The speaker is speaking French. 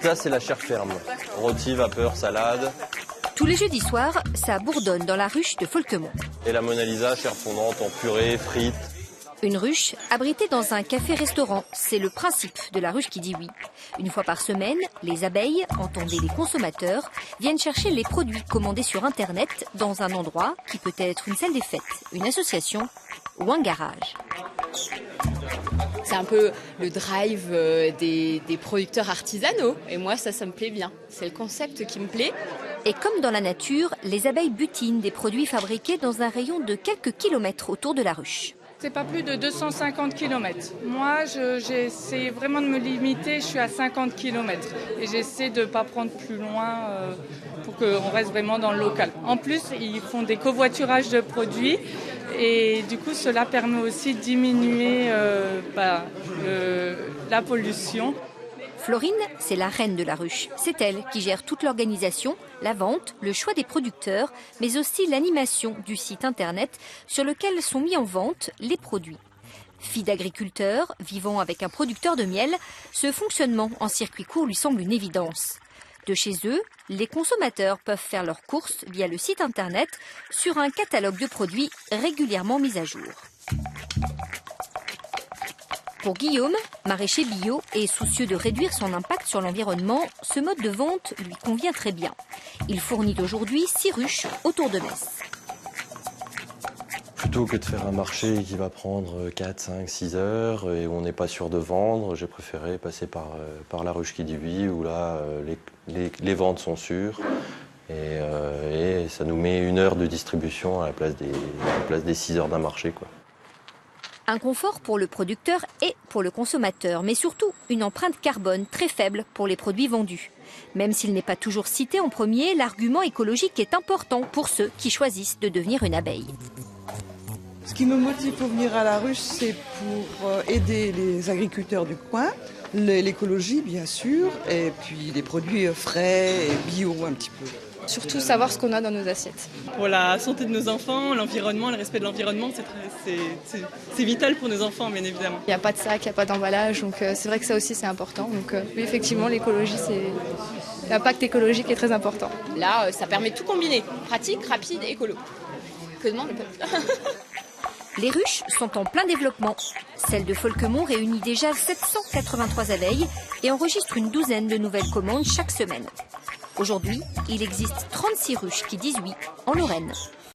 plat, c'est la chair ferme. Rôti, vapeur, salade. Tous les jeudis soirs, ça bourdonne dans la ruche de Folquemont. Et la Mona Lisa, chair fondante en purée, frites. Une ruche abritée dans un café-restaurant, c'est le principe de la ruche qui dit oui. Une fois par semaine, les abeilles, entendez les consommateurs, viennent chercher les produits commandés sur Internet dans un endroit qui peut être une salle des fêtes, une association ou un garage. C'est un peu le drive des producteurs artisanaux. Et moi, ça me plaît bien. C'est le concept qui me plaît. Et comme dans la nature, les abeilles butinent des produits fabriqués dans un rayon de quelques kilomètres autour de la ruche. C'est pas plus de 250 km. Moi, j'essaie vraiment de me limiter, je suis à 50 km. Et j'essaie de ne pas prendre plus loin pour qu'on reste vraiment dans le local. En plus, ils font des covoiturages de produits et du coup, cela permet aussi de diminuer la pollution. Florine, c'est la reine de la ruche. C'est elle qui gère toute l'organisation, la vente, le choix des producteurs, mais aussi l'animation du site internet sur lequel sont mis en vente les produits. Fille d'agriculteur, vivant avec un producteur de miel, ce fonctionnement en circuit court lui semble une évidence. De chez eux, les consommateurs peuvent faire leurs courses via le site internet sur un catalogue de produits régulièrement mis à jour. Pour Guillaume, maraîcher bio et soucieux de réduire son impact sur l'environnement, ce mode de vente lui convient très bien. Il fournit aujourd'hui 6 ruches autour de Metz. Plutôt que de faire un marché qui va prendre 4, 5, 6 heures et où on n'est pas sûr de vendre, j'ai préféré passer par la ruche qui dit oui, où là, les ventes sont sûres. Et ça nous met 1 heure de distribution à la place des 6 heures d'un marché, quoi. Un confort pour le producteur et pour le consommateur, mais surtout une empreinte carbone très faible pour les produits vendus. Même s'il n'est pas toujours cité en premier, l'argument écologique est important pour ceux qui choisissent de devenir une abeille. Ce qui me motive pour venir à la ruche, c'est pour aider les agriculteurs du coin, l'écologie bien sûr, et puis les produits frais et bio un petit peu. Surtout savoir ce qu'on a dans nos assiettes. Pour la santé de nos enfants, l'environnement, le respect de l'environnement, c'est vital pour nos enfants, bien évidemment. Il n'y a pas de sac, il n'y a pas d'emballage, donc c'est vrai que ça aussi c'est important. Donc oui, effectivement, l'écologie, l'impact écologique est très important. Là, ça permet de tout combiner. Pratique, rapide, écolo. Que demande le peuple? Les ruches sont en plein développement. Celle de Folquemont réunit déjà 783 abeilles et enregistre une douzaine de nouvelles commandes chaque semaine. Aujourd'hui, il existe 36 ruches qui disent oui en Lorraine.